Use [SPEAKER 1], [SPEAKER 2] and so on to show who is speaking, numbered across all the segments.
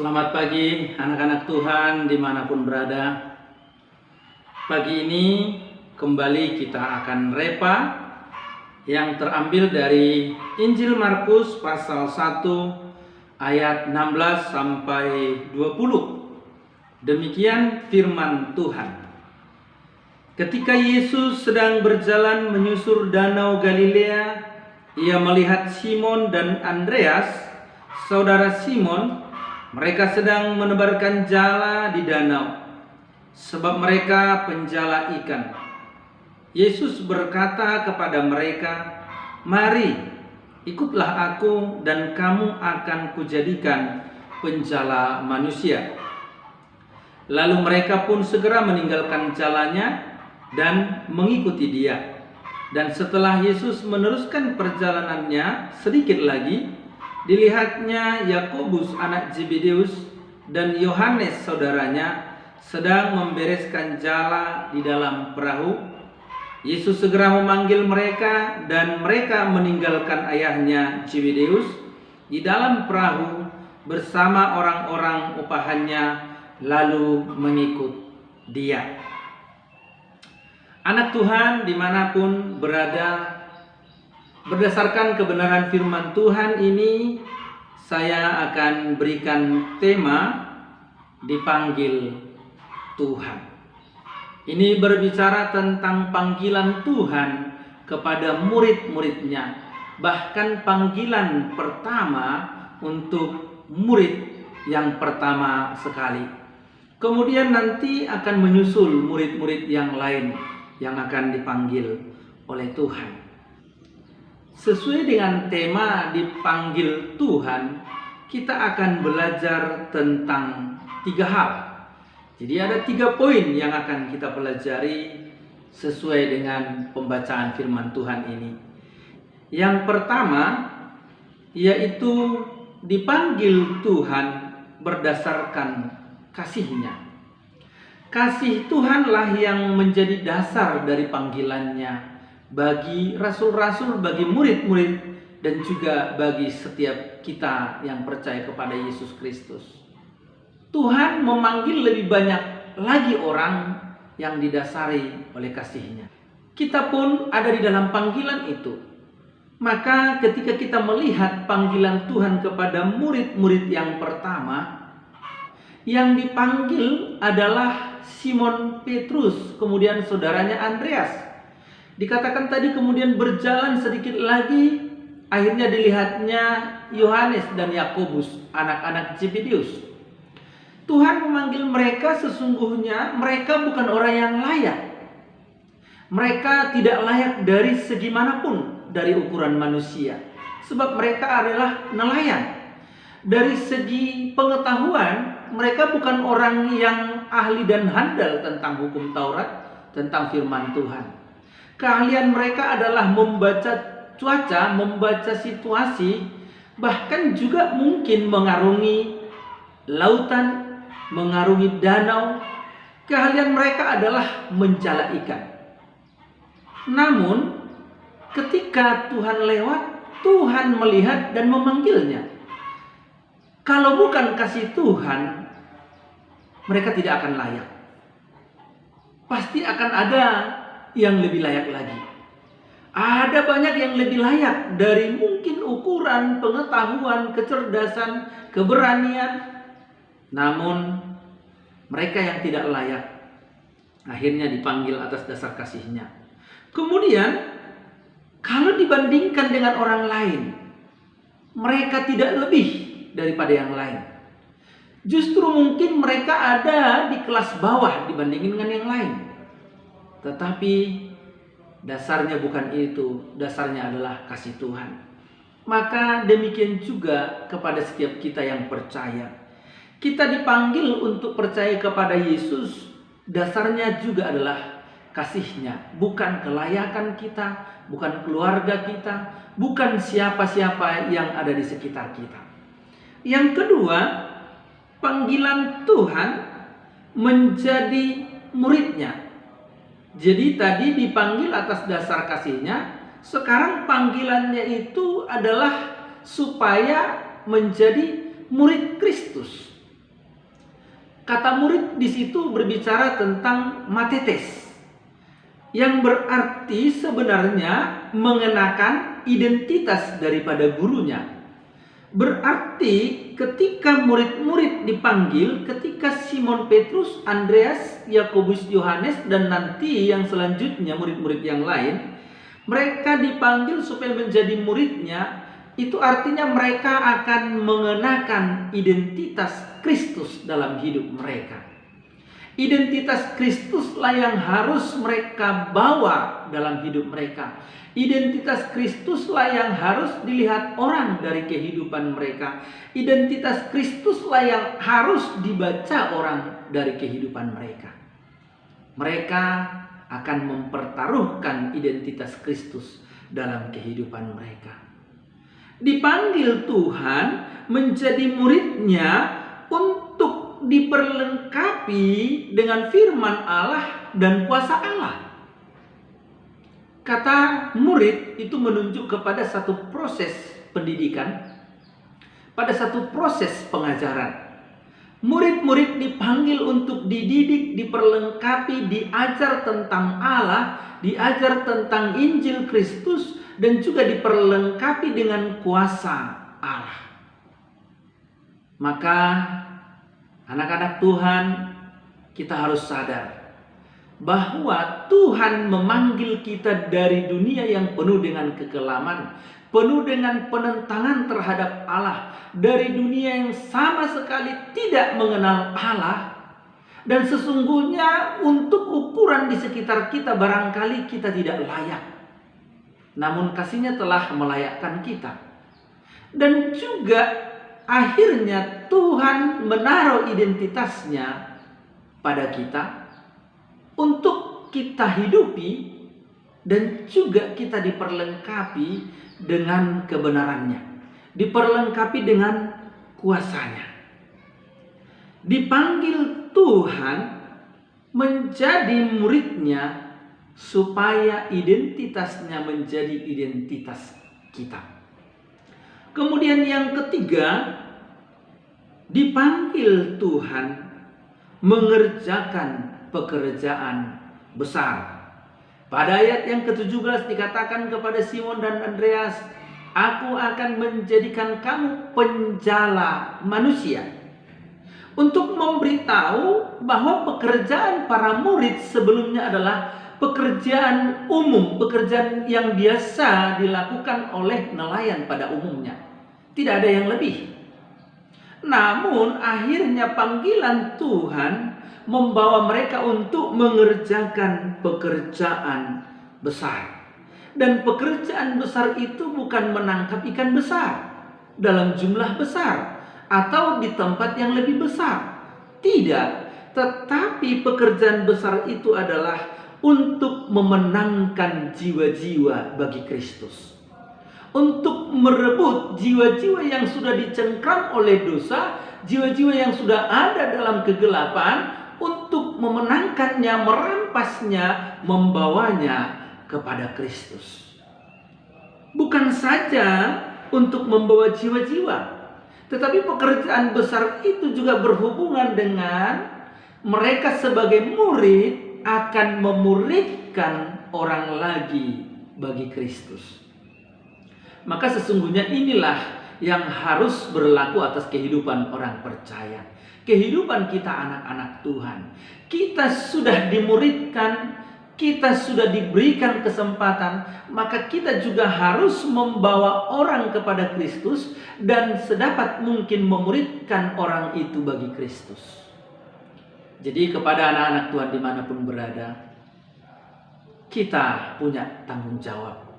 [SPEAKER 1] Selamat pagi anak-anak Tuhan dimanapun berada. Pagi ini kembali kita akan repa yang terambil dari Injil Markus pasal 1 ayat 16 sampai 20. Demikian firman Tuhan. Ketika Yesus sedang berjalan menyusur danau Galilea, ia melihat Simon dan Andreas, saudara Simon. Mereka sedang menebarkan jala di danau, sebab mereka penjala ikan. Yesus berkata kepada mereka, "Mari, ikutlah aku dan kamu akan kujadikan penjala manusia." Lalu mereka pun segera meninggalkan jalannya dan mengikuti dia. Dan setelah Yesus meneruskan perjalanannya sedikit lagi, dilihatnya Yakobus anak Zebedeus dan Yohanes saudaranya sedang membereskan jala di dalam perahu. Yesus segera memanggil mereka dan mereka meninggalkan ayahnya Zebedeus di dalam perahu bersama orang-orang upahannya lalu mengikut dia. Anak Tuhan dimanapun berada, berdasarkan kebenaran firman Tuhan ini, saya akan berikan tema dipanggil Tuhan. Ini berbicara tentang panggilan Tuhan kepada murid-muridnya. Bahkan panggilan pertama untuk murid yang pertama sekali. Kemudian nanti akan menyusul murid-murid yang lain yang akan dipanggil oleh Tuhan. Sesuai dengan tema dipanggil Tuhan, kita akan belajar tentang 3 hal. Jadi ada 3 poin yang akan kita pelajari sesuai dengan pembacaan firman Tuhan ini. Yang pertama, yaitu dipanggil Tuhan berdasarkan kasih-Nya. Kasih Tuhanlah yang menjadi dasar dari panggilannya bagi rasul-rasul, bagi murid-murid, dan juga bagi setiap kita yang percaya kepada Yesus Kristus. Tuhan memanggil lebih banyak lagi orang yang didasari oleh kasih-Nya. Kita pun ada di dalam panggilan itu. Maka ketika kita melihat panggilan Tuhan kepada murid-murid yang pertama, yang dipanggil adalah Simon Petrus, kemudian saudaranya Andreas. Dikatakan tadi kemudian berjalan sedikit lagi, akhirnya dilihatnya Yohanes dan Yakobus, anak-anak Zebedeus. Tuhan memanggil mereka, sesungguhnya mereka bukan orang yang layak. Mereka tidak layak dari segi manapun dari ukuran manusia, sebab mereka adalah nelayan. Dari segi pengetahuan, mereka bukan orang yang ahli dan handal tentang hukum Taurat, tentang firman Tuhan. Keahlian mereka adalah membaca cuaca, membaca situasi, bahkan juga mungkin mengarungi lautan, mengarungi danau. Keahlian mereka adalah menjala ikan. Namun, ketika Tuhan lewat, Tuhan melihat dan memanggilnya. Kalau bukan kasih Tuhan, mereka tidak akan layak. Pasti akan ada yang lebih layak lagi. Ada banyak yang lebih layak dari mungkin ukuran, pengetahuan, kecerdasan, keberanian. Namun mereka yang tidak layak akhirnya dipanggil atas dasar kasih-Nya. Kemudian kalau dibandingkan dengan orang lain, mereka tidak lebih daripada yang lain. Justru mungkin mereka ada di kelas bawah dibandingin dengan yang lain. Tetapi dasarnya bukan itu, dasarnya adalah kasih Tuhan. Maka demikian juga kepada setiap kita yang percaya. Kita dipanggil untuk percaya kepada Yesus, dasarnya juga adalah kasih-Nya. Bukan kelayakan kita, bukan keluarga kita, bukan siapa-siapa yang ada di sekitar kita. Yang kedua, panggilan Tuhan menjadi muridnya. Jadi tadi dipanggil atas dasar kasih-Nya, sekarang panggilannya itu adalah supaya menjadi murid Kristus. Kata murid di situ berbicara tentang matetes, yang berarti sebenarnya mengenakan identitas daripada gurunya. Berarti ketika murid-murid dipanggil, ketika Simon Petrus, Andreas, Yakobus, Yohanes, dan nanti yang selanjutnya murid-murid yang lain, mereka dipanggil supaya menjadi muridnya, itu artinya mereka akan mengenakan identitas Kristus dalam hidup mereka. Identitas Kristuslah yang harus mereka bawa dalam hidup mereka. Identitas Kristuslah yang harus dilihat orang dari kehidupan mereka. Identitas Kristuslah yang harus dibaca orang dari kehidupan mereka. Mereka akan mempertaruhkan identitas Kristus dalam kehidupan mereka. Dipanggil Tuhan menjadi muridnya untuk diperlengkapi dengan firman Allah dan kuasa Allah. Kata murid itu menunjuk kepada satu proses pendidikan, pada satu proses pengajaran. Murid-murid dipanggil untuk dididik, diperlengkapi, diajar tentang Allah, diajar tentang Injil Kristus, dan juga diperlengkapi dengan kuasa Allah. Maka anak-anak Tuhan, kita harus sadar bahwa Tuhan memanggil kita dari dunia yang penuh dengan kekelaman, penuh dengan penentangan terhadap Allah, dari dunia yang sama sekali tidak mengenal Allah. Dan sesungguhnya untuk ukuran di sekitar kita barangkali kita tidak layak, namun kasih-Nya telah melayakkan kita. Dan juga akhirnya Tuhan menaruh identitasnya pada kita untuk kita hidupi, dan juga kita diperlengkapi dengan kebenarannya, diperlengkapi dengan kuasanya. Dipanggil Tuhan menjadi muridnya supaya identitasnya menjadi identitas kita. Kemudian yang ketiga, dipanggil Tuhan mengerjakan pekerjaan besar. Pada ayat yang ke-17 dikatakan kepada Simon dan Andreas, "Aku akan menjadikan kamu penjala manusia." Untuk memberitahu bahwa pekerjaan para murid sebelumnya adalah pekerjaan umum, pekerjaan yang biasa dilakukan oleh nelayan pada umumnya. Tidak ada yang lebih. Namun akhirnya panggilan Tuhan membawa mereka untuk mengerjakan pekerjaan besar. Dan pekerjaan besar itu bukan menangkap ikan besar dalam jumlah besar atau di tempat yang lebih besar. Tidak, tetapi pekerjaan besar itu adalah untuk memenangkan jiwa-jiwa bagi Kristus. Untuk merebut jiwa-jiwa yang sudah dicengkram oleh dosa, jiwa-jiwa yang sudah ada dalam kegelapan, untuk memenangkannya, merampasnya, membawanya kepada Kristus. Bukan saja untuk membawa jiwa-jiwa, tetapi pekerjaan besar itu juga berhubungan dengan mereka sebagai murid akan memuridkan orang lagi bagi Kristus. Maka sesungguhnya inilah yang harus berlaku atas kehidupan orang percaya. Kehidupan kita anak-anak Tuhan. Kita sudah dimuridkan, kita sudah diberikan kesempatan, maka kita juga harus membawa orang kepada Kristus dan sedapat mungkin memuridkan orang itu bagi Kristus. Jadi kepada anak-anak Tuhan dimanapun berada, kita punya tanggung jawab.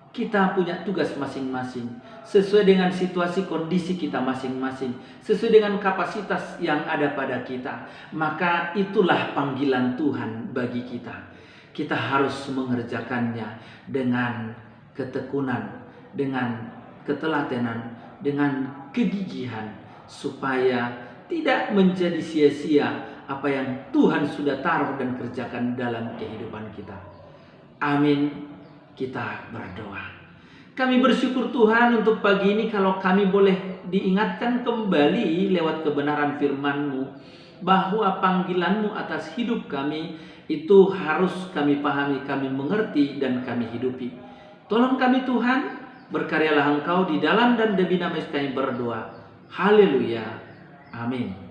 [SPEAKER 1] Kita punya tugas masing-masing sesuai dengan situasi kondisi kita masing-masing, sesuai dengan kapasitas yang ada pada kita. Maka itulah panggilan Tuhan bagi kita. Kita harus mengerjakannya dengan ketekunan, dengan ketelatenan, dengan kegigihan, supaya tidak menjadi sia-sia apa yang Tuhan sudah taruh dan kerjakan dalam kehidupan kita. Amin. Kita berdoa. Kami bersyukur Tuhan untuk pagi ini kalau kami boleh diingatkan kembali lewat kebenaran firman-Mu bahwa panggilan-Mu atas hidup kami itu harus kami pahami, kami mengerti, dan kami hidupi. Tolong kami Tuhan, berkaryalah Engkau di dalam dan demi nama Yesus kami berdoa. Haleluya. Amin.